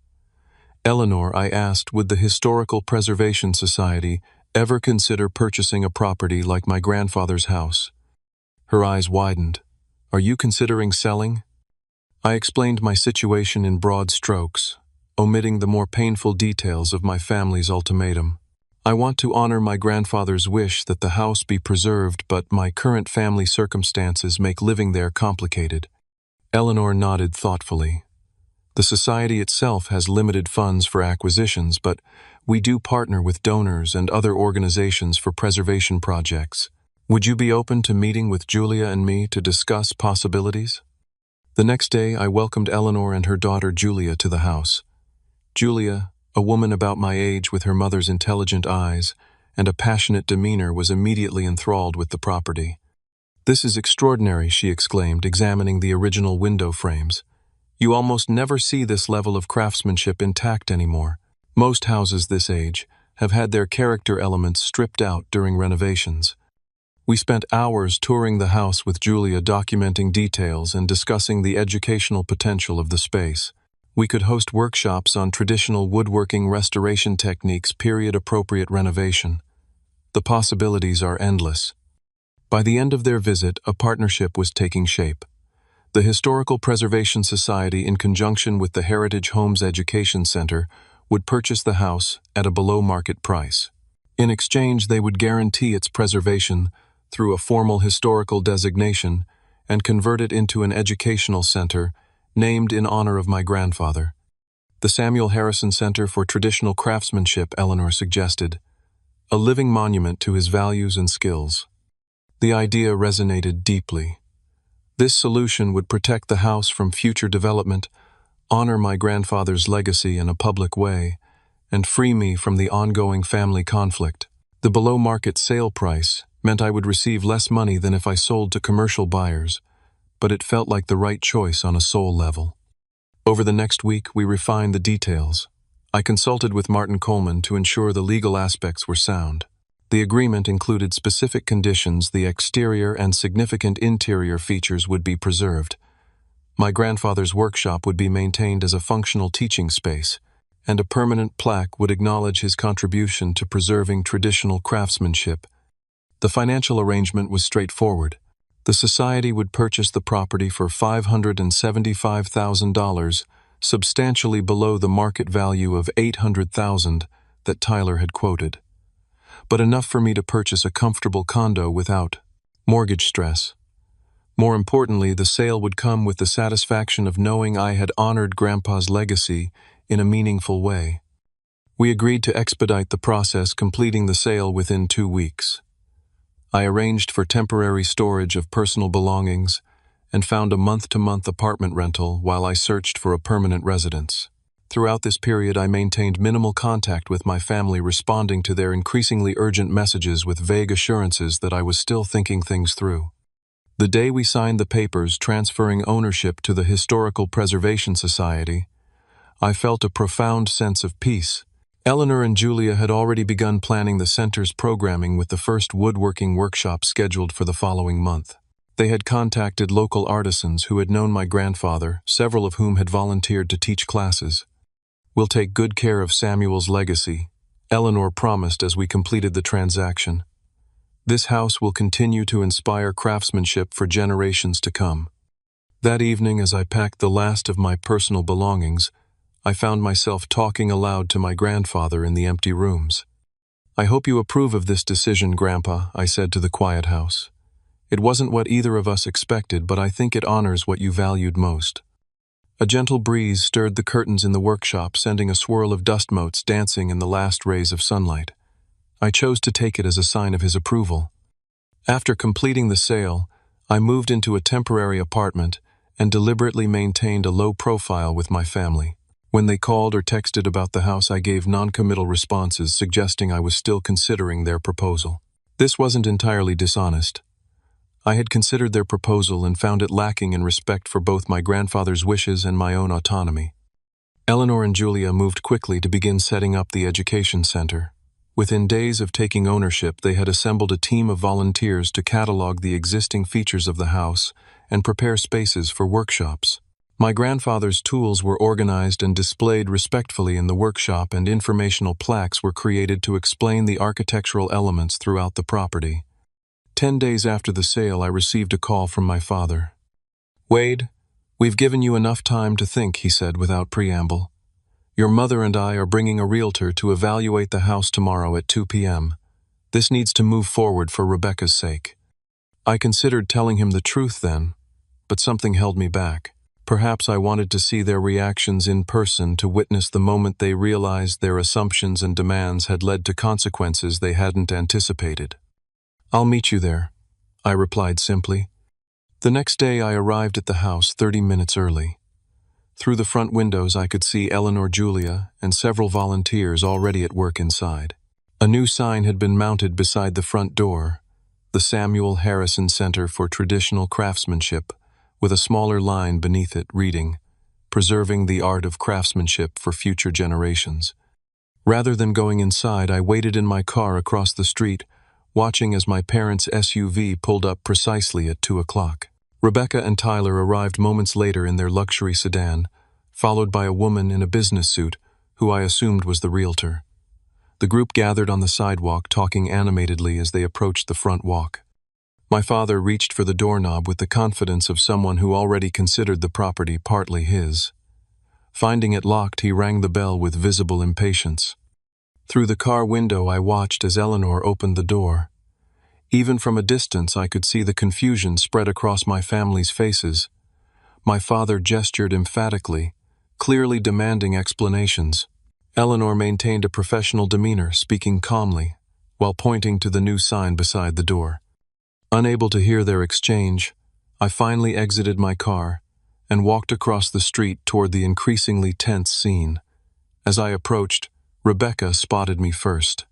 "Eleanor," I asked, "would the Historical Preservation Society ever consider purchasing a property like my grandfather's house?" Her eyes widened. "Are you considering selling?" I explained my situation in broad strokes, omitting the more painful details of my family's ultimatum. I want to honor my grandfather's wish that the house be preserved, but my current family circumstances make living there complicated. Eleanor nodded thoughtfully. The society itself has limited funds for acquisitions, but we do partner with donors and other organizations for preservation projects. Would you be open to meeting with Julia and me to discuss possibilities? The next day, I welcomed Eleanor and her daughter Julia to the house. Julia, a woman about my age with her mother's intelligent eyes and a passionate demeanor, was immediately enthralled with the property. "This is extraordinary," she exclaimed, examining the original window frames. "You almost never see this level of craftsmanship intact anymore. Most houses this age have had their character elements stripped out during renovations." We spent hours touring the house with Julia, documenting details and discussing the educational potential of the space. We could host workshops on traditional woodworking restoration techniques, period-appropriate renovation. The possibilities are endless. By the end of their visit, a partnership was taking shape. The Historical Preservation Society, in conjunction with the Heritage Homes Education Center, would purchase the house at a below-market price. In exchange, they would guarantee its preservation through a formal historical designation and convert it into an educational center named in honor of my grandfather. The Samuel Harrison Center for Traditional Craftsmanship, Eleanor suggested, a living monument to his values and skills. The idea resonated deeply. This solution would protect the house from future development, honor my grandfather's legacy in a public way, and free me from the ongoing family conflict. The below-market sale price meant I would receive less money than if I sold to commercial buyers, but it felt like the right choice on a soul level. Over the next week, we refined the details. I consulted with Martin Coleman to ensure the legal aspects were sound. The agreement included specific conditions: the exterior and significant interior features would be preserved. My grandfather's workshop would be maintained as a functional teaching space, and a permanent plaque would acknowledge his contribution to preserving traditional craftsmanship. The financial arrangement was straightforward. The society would purchase the property for $575,000, substantially below the market value of $800,000 that Tyler had quoted, but enough for me to purchase a comfortable condo without mortgage stress. More importantly, the sale would come with the satisfaction of knowing I had honored Grandpa's legacy in a meaningful way. We agreed to expedite the process, completing the sale within 2 weeks. I arranged for temporary storage of personal belongings and found a month-to-month apartment rental while I searched for a permanent residence. Throughout this period, I maintained minimal contact with my family, responding to their increasingly urgent messages with vague assurances that I was still thinking things through. The day we signed the papers transferring ownership to the Historical Preservation Society, I felt a profound sense of peace. Eleanor and Julia had already begun planning the center's programming, with the first woodworking workshop scheduled for the following month. They had contacted local artisans who had known my grandfather, several of whom had volunteered to teach classes. "We'll take good care of Samuel's legacy," Eleanor promised as we completed the transaction. "This house will continue to inspire craftsmanship for generations to come." That evening, as I packed the last of my personal belongings, I found myself talking aloud to my grandfather in the empty rooms. "I hope you approve of this decision, Grandpa," I said to the quiet house. "It wasn't what either of us expected, but I think it honors what you valued most." A gentle breeze stirred the curtains in the workshop, sending a swirl of dust motes dancing in the last rays of sunlight. I chose to take it as a sign of his approval. After completing the sale, I moved into a temporary apartment and deliberately maintained a low profile with my family. When they called or texted about the house, I gave non-committal responses, suggesting I was still considering their proposal. This wasn't entirely dishonest. I had considered their proposal and found it lacking in respect for both my grandfather's wishes and my own autonomy. Eleanor and Julia moved quickly to begin setting up the education center. Within days of taking ownership, they had assembled a team of volunteers to catalog the existing features of the house and prepare spaces for workshops. My grandfather's tools were organized and displayed respectfully in the workshop, and informational plaques were created to explain the architectural elements throughout the property. 10 days after the sale, I received a call from my father. "Wade, "We've given you enough time to think," he said without preamble. "Your mother and I are bringing a realtor to evaluate the house tomorrow at 2 p.m. This needs to move forward for Rebecca's sake." I considered telling him the truth then, but something held me back. Perhaps I wanted to see their reactions in person, to witness the moment they realized their assumptions and demands had led to consequences they hadn't anticipated. "I'll meet you there," I replied simply. The next day I arrived at the house 30 minutes early. Through the front windows I could see Eleanor, Julia, and several volunteers already at work inside. A new sign had been mounted beside the front door, the Samuel Harrison Center for Traditional Craftsmanship, with a smaller line beneath it reading, "Preserving the Art of Craftsmanship for Future Generations." Rather than going inside, I waited in my car across the street, watching as my parents' SUV pulled up precisely at 2 o'clock. Rebecca and Tyler arrived moments later in their luxury sedan, followed by a woman in a business suit, who I assumed was the realtor. The group gathered on the sidewalk, talking animatedly as they approached the front walk. My father reached for the doorknob with the confidence of someone who already considered the property partly his. Finding it locked, he rang the bell with visible impatience. Through the car window I watched as Eleanor opened the door. Even from a distance I could see the confusion spread across my family's faces. My father gestured emphatically, clearly demanding explanations. Eleanor maintained a professional demeanor, speaking calmly, while pointing to the new sign beside the door. Unable to hear their exchange, I finally exited my car and walked across the street toward the increasingly tense scene. As I approached, Rebecca spotted me first.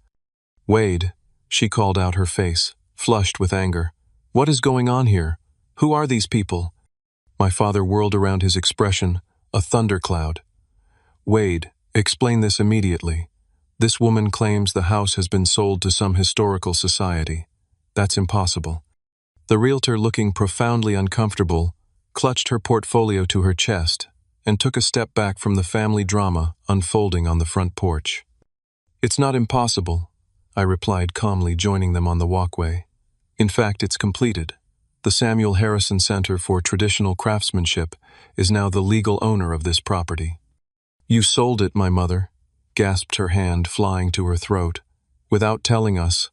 "Wade," she called out, her face flushed with anger. "What is going on here? Who are these people?" My father whirled around, his expression a thundercloud. "Wade, explain this immediately. This woman claims the house has been sold to some historical society. That's impossible." The realtor, looking profoundly uncomfortable, clutched her portfolio to her chest and took a step back from the family drama unfolding on the front porch. "It's not impossible," I replied calmly, joining them on the walkway. "In fact, it's completed. The Samuel Harrison Center for Traditional Craftsmanship is now the legal owner of this property." "You sold it," my mother gasped, her hand flying to her throat. "Without telling us."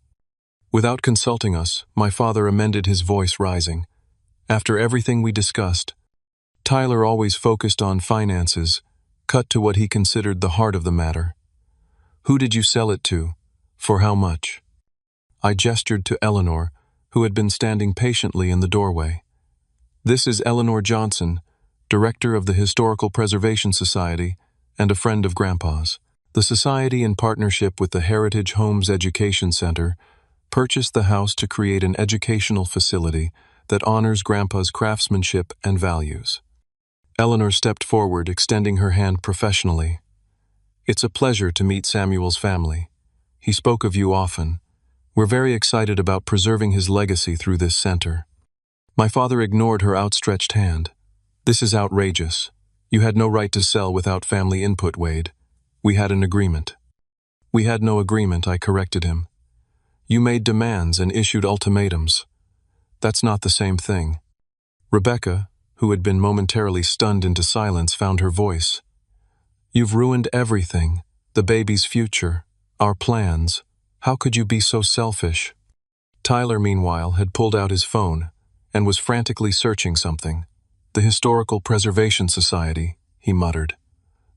"Without consulting us," my father amended, his voice rising. "After everything we discussed." Tyler, always focused on finances, cut to what he considered the heart of the matter. "Who did you sell it to? For how much?" I gestured to Eleanor, who had been standing patiently in the doorway. "This is Eleanor Johnson, director of the Historical Preservation Society and a friend of Grandpa's. The society, in partnership with the Heritage Homes Education Center, purchased the house to create an educational facility that honors Grandpa's craftsmanship and values." Eleanor stepped forward, extending her hand professionally. "It's a pleasure to meet Samuel's family. He spoke of you often. We're very excited about preserving his legacy through this center." My father ignored her outstretched hand. "This is outrageous. You had no right to sell without family input, Wade. We had an agreement." "We had no agreement," I corrected him. "You made demands and issued ultimatums. That's not the same thing." Rebecca, who had been momentarily stunned into silence, found her voice. "You've ruined everything, the baby's future, our plans. How could you be so selfish?" Tyler, meanwhile, had pulled out his phone and was frantically searching something. "The Historical Preservation Society," he muttered.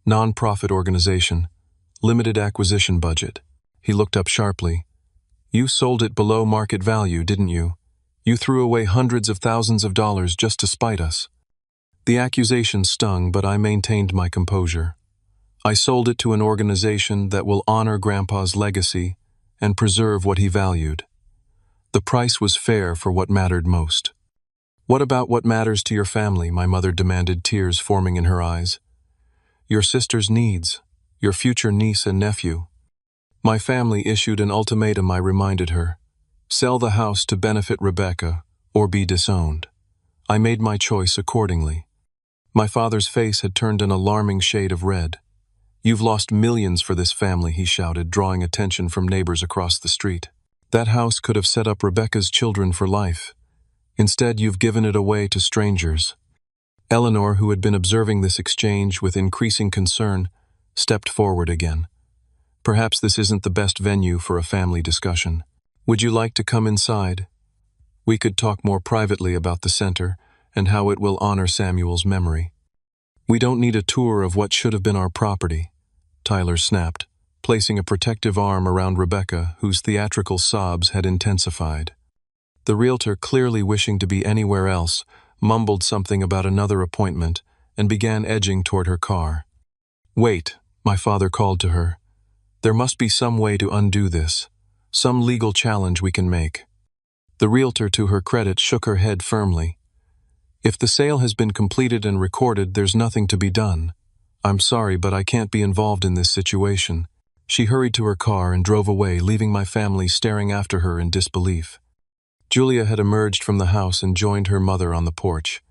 "Non-profit organization, limited acquisition budget." He looked up sharply. "You sold it below market value, didn't you? You threw away hundreds of thousands of dollars just to spite us." The accusation stung, but I maintained my composure. "I sold it to an organization that will honor Grandpa's legacy and preserve what he valued. The price was fair for what mattered most." "What about what matters to your family?" my mother demanded, tears forming in her eyes. "Your sister's needs, your future niece and nephew." "My family issued an ultimatum," I reminded her. "Sell the house to benefit Rebecca, or be disowned." I made my choice accordingly. My father's face had turned an alarming shade of red. "You've lost millions for this family," he shouted, drawing attention from neighbors across the street. "That house could have set up Rebecca's children for life. Instead, you've given it away to strangers." Eleanor, who had been observing this exchange with increasing concern, stepped forward again. Perhaps this isn't the best venue for a family discussion. Would you like to come inside? We could talk more privately about the center and how it will honor Samuel's memory. We don't need a tour of what should have been our property, Tyler snapped, placing a protective arm around Rebecca, whose theatrical sobs had intensified. The realtor, clearly wishing to be anywhere else, mumbled something about another appointment and began edging toward her car. Wait, my father called to her. There must be some way to undo this, some legal challenge we can make. The realtor, to her credit, shook her head firmly. If the sale has been completed and recorded, there's nothing to be done. I'm sorry, but I can't be involved in this situation. She hurried to her car and drove away, leaving my family staring after her in disbelief. Julia had emerged from the house and joined her mother on the porch.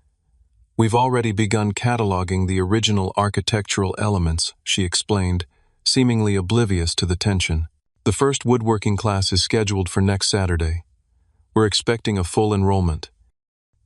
We've already begun cataloging the original architectural elements, she explained, seemingly oblivious to the tension. The first woodworking class is scheduled for next Saturday. We're expecting a full enrollment.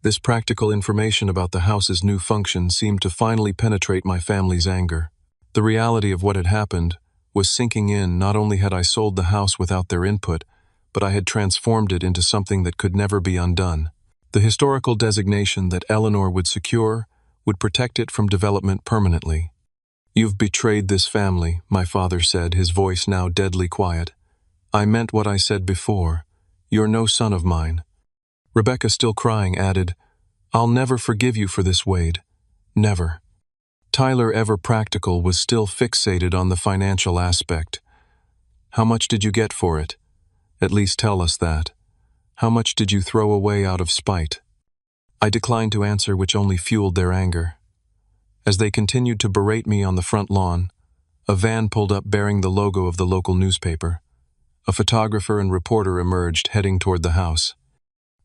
This practical information about the house's new function seemed to finally penetrate my family's anger. The reality of what had happened was sinking in. Not only had I sold the house without their input, but I had transformed it into something that could never be undone. The historical designation that Eleanor would secure would protect it from development permanently. You've betrayed this family, my father said, his voice now deadly quiet. I meant what I said before. You're no son of mine. Rebecca, still crying, added, I'll never forgive you for this, Wade. Never. Tyler, ever practical, was still fixated on the financial aspect. How much did you get for it? At least tell us that. How much did you throw away out of spite? I declined to answer, which only fueled their anger. As they continued to berate me on the front lawn, a van pulled up bearing the logo of the local newspaper. A photographer and reporter emerged, heading toward the house.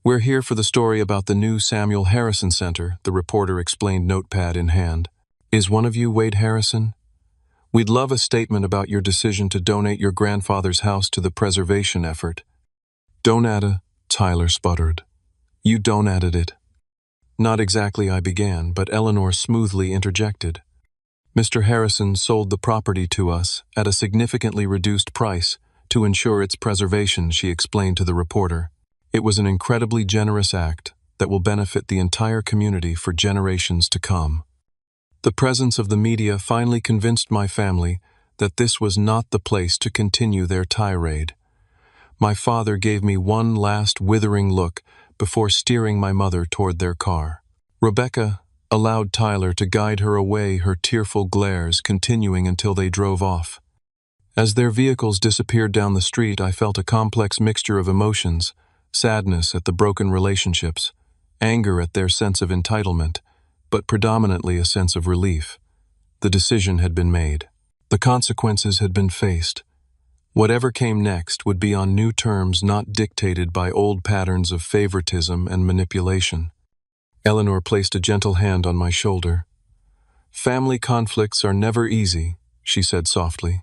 We're here for the story about the new Samuel Harrison Center, the reporter explained, notepad in hand. Is one of you Wade Harrison? We'd love a statement about your decision to donate your grandfather's house to the preservation effort. Donata, Tyler sputtered. You donated it. Not exactly, I began, but Eleanor smoothly interjected. Mr. Harrison sold the property to us at a significantly reduced price to ensure its preservation, she explained to the reporter. It was an incredibly generous act that will benefit the entire community for generations to come. The presence of the media finally convinced my family that this was not the place to continue their tirade. My father gave me one last withering look before steering my mother toward their car. Rebecca allowed Tyler to guide her away, her tearful glares continuing until they drove off. As their vehicles disappeared down the street, I felt a complex mixture of emotions: sadness at the broken relationships, anger at their sense of entitlement, but predominantly a sense of relief. The decision had been made. The consequences had been faced. Whatever came next would be on new terms, not dictated by old patterns of favoritism and manipulation. Eleanor placed a gentle hand on my shoulder. Family conflicts are never easy, she said softly.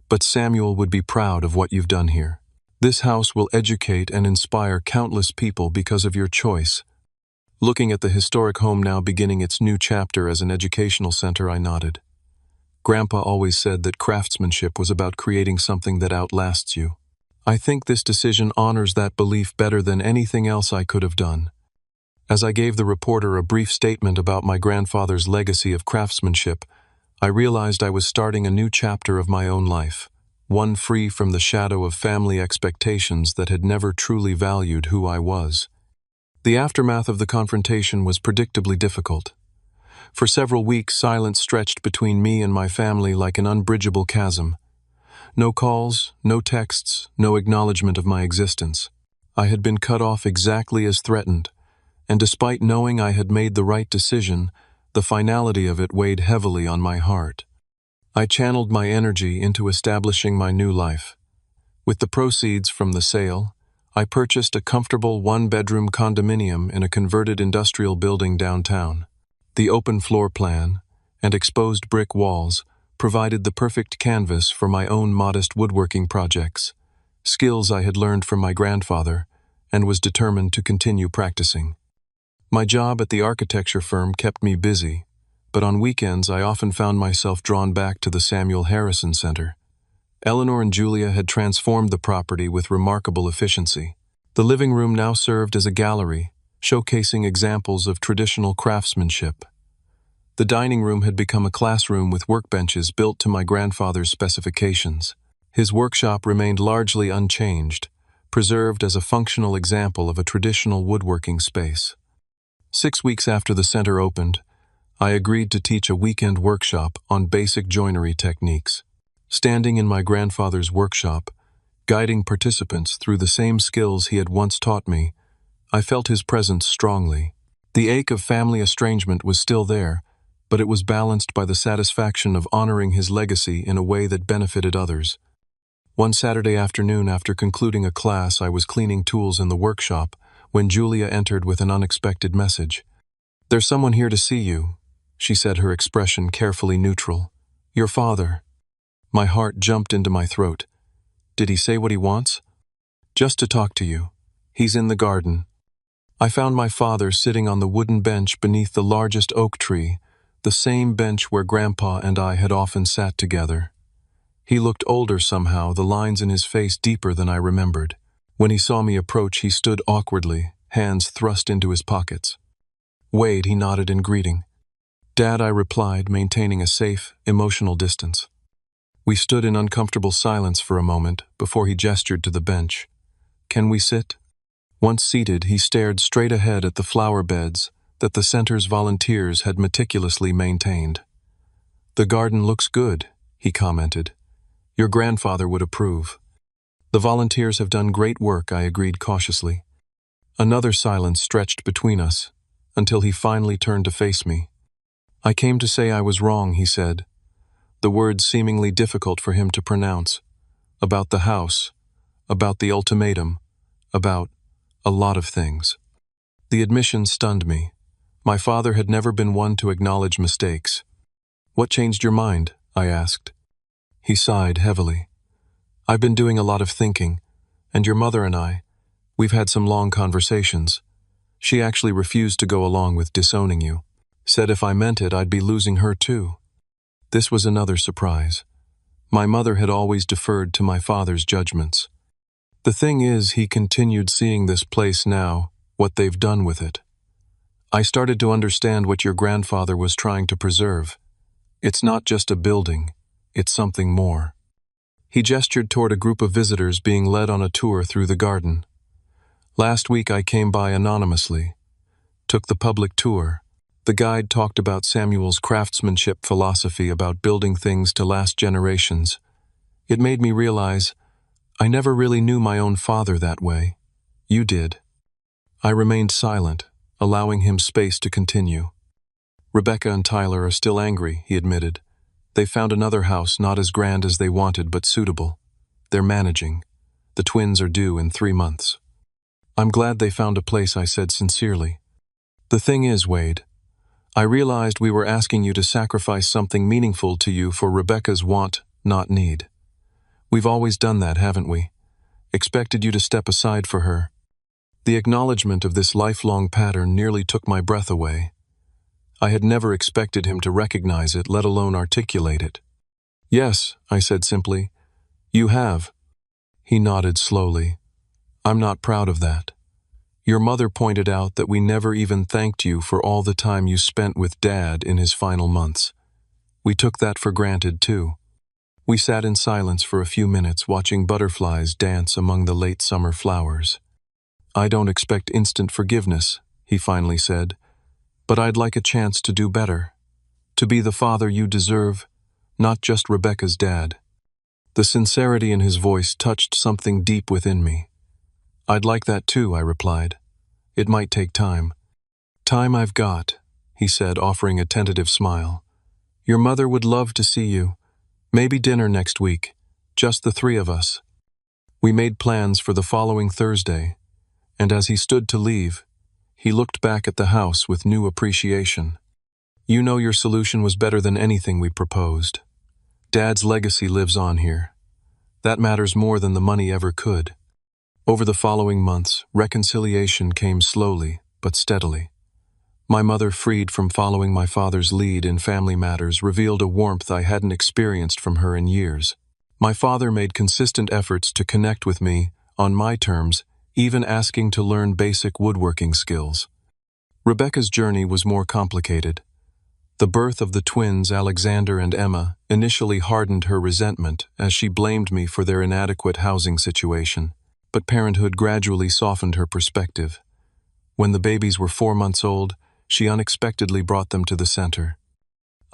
But Samuel would be proud of what you've done here. This house will educate and inspire countless people because of your choice. Looking at the historic home now beginning its new chapter as an educational center, I nodded. Grandpa always said that craftsmanship was about creating something that outlasts you. I think this decision honors that belief better than anything else I could have done. As I gave the reporter a brief statement about my grandfather's legacy of craftsmanship, I realized I was starting a new chapter of my own life, one free from the shadow of family expectations that had never truly valued who I was. The aftermath of the confrontation was predictably difficult. For several weeks, silence stretched between me and my family like an unbridgeable chasm. No calls, no texts, no acknowledgement of my existence. I had been cut off exactly as threatened, and despite knowing I had made the right decision, the finality of it weighed heavily on my heart. I channeled my energy into establishing my new life. With the proceeds from the sale, I purchased a comfortable one-bedroom condominium in a converted industrial building downtown. The open floor plan and exposed brick walls provided the perfect canvas for my own modest woodworking projects, skills I had learned from my grandfather and was determined to continue practicing. My job at the architecture firm kept me busy, but on weekends I often found myself drawn back to the Samuel Harrison Center. Eleanor and Julia had transformed the property with remarkable efficiency. The living room now served as a gallery, showcasing examples of traditional craftsmanship. The dining room had become a classroom with workbenches built to my grandfather's specifications. His workshop remained largely unchanged, preserved as a functional example of a traditional woodworking space. 6 weeks after the center opened, I agreed to teach a weekend workshop on basic joinery techniques. Standing in my grandfather's workshop, guiding participants through the same skills he had once taught me, I felt his presence strongly. The ache of family estrangement was still there, but it was balanced by the satisfaction of honoring his legacy in a way that benefited others. One Saturday afternoon, after concluding a class, I was cleaning tools in the workshop when Julia entered with an unexpected message. "There's someone here to see you," she said, her expression carefully neutral. "Your father." My heart jumped into my throat. "Did he say what he wants?" "Just to talk to you. He's in the garden." I found my father sitting on the wooden bench beneath the largest oak tree, the same bench where Grandpa and I had often sat together. He looked older somehow, the lines in his face deeper than I remembered. When he saw me approach, he stood awkwardly, hands thrust into his pockets. "Wade," he nodded in greeting. "Dad," I replied, maintaining a safe, emotional distance. We stood in uncomfortable silence for a moment before he gestured to the bench. "Can we sit?" Once seated, he stared straight ahead at the flower beds that the center's volunteers had meticulously maintained. "The garden looks good," he commented. "Your grandfather would approve." "The volunteers have done great work," I agreed cautiously. Another silence stretched between us, until he finally turned to face me. "I came to say I was wrong," he said, the words seemingly difficult for him to pronounce. "About the house, about the ultimatum, about a lot of things." The admission stunned me. My father had never been one to acknowledge mistakes. "What changed your mind?" I asked. He sighed heavily. "I've been doing a lot of thinking, and your mother and we've had some long conversations. She actually refused to go along with disowning you. Said if I meant it, I'd be losing her too." This was another surprise. My mother had always deferred to my father's judgments. "The thing is," he continued, "seeing this place now, what they've done with it. I started to understand what your grandfather was trying to preserve. It's not just a building, it's something more." He gestured toward a group of visitors being led on a tour through the garden. "Last week I came by anonymously, took the public tour. The guide talked about Samuel's craftsmanship philosophy about building things to last generations. It made me realize I never really knew my own father that way. You did." I remained silent, allowing him space to continue. "Rebecca and Tyler are still angry," he admitted. "They found another house not as grand as they wanted but suitable. They're managing. The twins are due in 3 months." "I'm glad they found a place," I said sincerely. "The thing is, Wade, I realized we were asking you to sacrifice something meaningful to you for Rebecca's want, not need. We've always done that, haven't we? Expected you to step aside for her." The acknowledgement of this lifelong pattern nearly took my breath away. I had never expected him to recognize it, let alone articulate it. "Yes," I said simply. "You have." He nodded slowly. "I'm not proud of that. Your mother pointed out that we never even thanked you for all the time you spent with Dad in his final months. We took that for granted, too." We sat in silence for a few minutes, watching butterflies dance among the late summer flowers. "I don't expect instant forgiveness," he finally said, "but I'd like a chance to do better. To be the father you deserve, not just Rebecca's dad." The sincerity in his voice touched something deep within me. "I'd like that too," I replied. "It might take time." "Time I've got," he said, offering a tentative smile. "Your mother would love to see you. Maybe dinner next week, just the 3 of us." We made plans for the following Thursday, and as he stood to leave, he looked back at the house with new appreciation. "You know your solution was better than anything we proposed. Dad's legacy lives on here. That matters more than the money ever could." Over the following months, reconciliation came slowly but steadily. My mother, freed from following my father's lead in family matters, revealed a warmth I hadn't experienced from her in years. My father made consistent efforts to connect with me on my terms, even asking to learn basic woodworking skills. Rebecca's journey was more complicated. The birth of the twins, Alexander and Emma, initially hardened her resentment as she blamed me for their inadequate housing situation. But parenthood gradually softened her perspective. When the babies were 4 months old, she unexpectedly brought them to the center.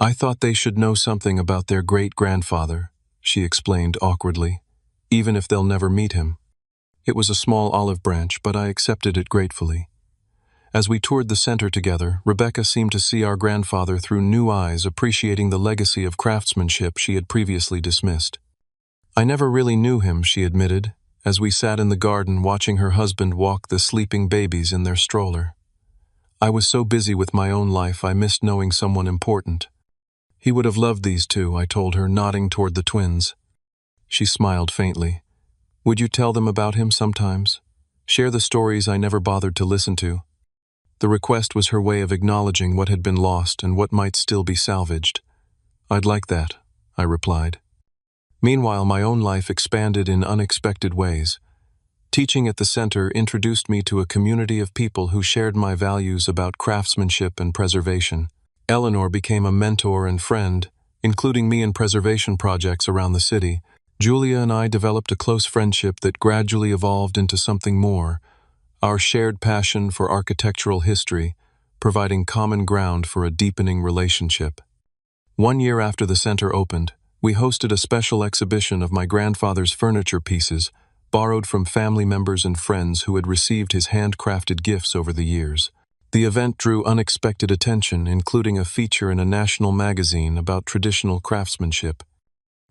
"I thought they should know something about their great-grandfather," she explained awkwardly, "even if they'll never meet him." It was a small olive branch, but I accepted it gratefully. As we toured the center together, Rebecca seemed to see our grandfather through new eyes, appreciating the legacy of craftsmanship she had previously dismissed. "I never really knew him," she admitted, as we sat in the garden watching her husband walk the sleeping babies in their stroller. "I was so busy with my own life I missed knowing someone important." "He would have loved these two," I told her, nodding toward the twins. She smiled faintly. "Would you tell them about him sometimes? Share the stories I never bothered to listen to?" The request was her way of acknowledging what had been lost and what might still be salvaged. "I'd like that," I replied. Meanwhile, my own life expanded in unexpected ways. Teaching at the center introduced me to a community of people who shared my values about craftsmanship and preservation. Eleanor became a mentor and friend, including me in preservation projects around the city. Julia and I developed a close friendship that gradually evolved into something more, our shared passion for architectural history, providing common ground for a deepening relationship. 1 year after the center opened, we hosted a special exhibition of my grandfather's furniture pieces, borrowed from family members and friends who had received his handcrafted gifts over the years. The event drew unexpected attention, including a feature in a national magazine about traditional craftsmanship.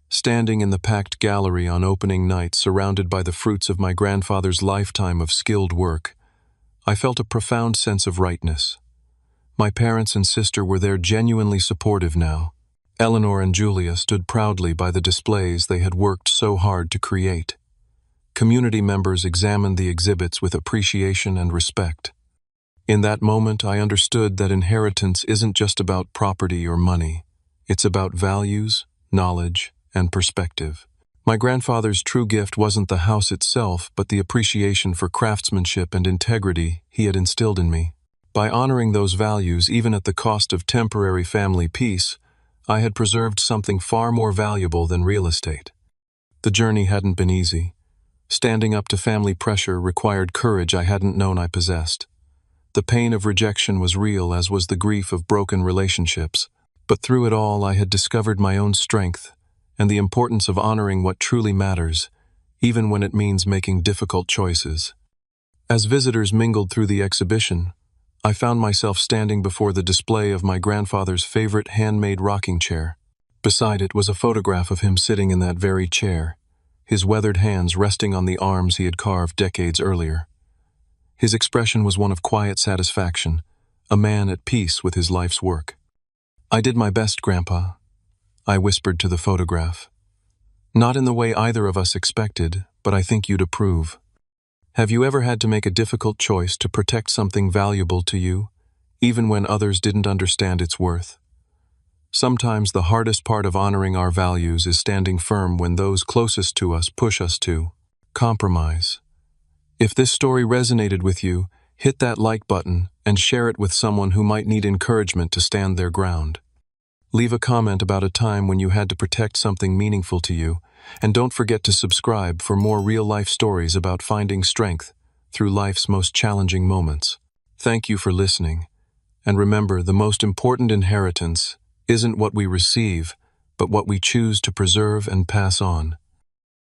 Standing in the packed gallery on opening night, surrounded by the fruits of my grandfather's lifetime of skilled work, I felt a profound sense of rightness. My parents and sister were there, genuinely supportive now. Eleanor and Julia stood proudly by the displays they had worked so hard to create. Community members examined the exhibits with appreciation and respect. In that moment, I understood that inheritance isn't just about property or money. It's about values, knowledge, and perspective. My grandfather's true gift wasn't the house itself, but the appreciation for craftsmanship and integrity he had instilled in me. By honoring those values, even at the cost of temporary family peace, I had preserved something far more valuable than real estate. The journey hadn't been easy. Standing up to family pressure required courage I hadn't known I possessed. The pain of rejection was real, as was the grief of broken relationships. But through it all, I had discovered my own strength and the importance of honoring what truly matters, even when it means making difficult choices. As visitors mingled through the exhibition, I found myself standing before the display of my grandfather's favorite handmade rocking chair. Beside it was a photograph of him sitting in that very chair, his weathered hands resting on the arms he had carved decades earlier. His expression was one of quiet satisfaction, a man at peace with his life's work. "I did my best, Grandpa," I whispered to the photograph. "Not in the way either of us expected, but I think you'd approve." Have you ever had to make a difficult choice to protect something valuable to you, even when others didn't understand its worth? Sometimes the hardest part of honoring our values is standing firm when those closest to us push us to compromise. If this story resonated with you, hit that like button and share it with someone who might need encouragement to stand their ground. Leave a comment about a time when you had to protect something meaningful to you, and don't forget to subscribe for more real-life stories about finding strength through life's most challenging moments. Thank you for listening, and remember, the most important inheritance isn't what we receive, but what we choose to preserve and pass on.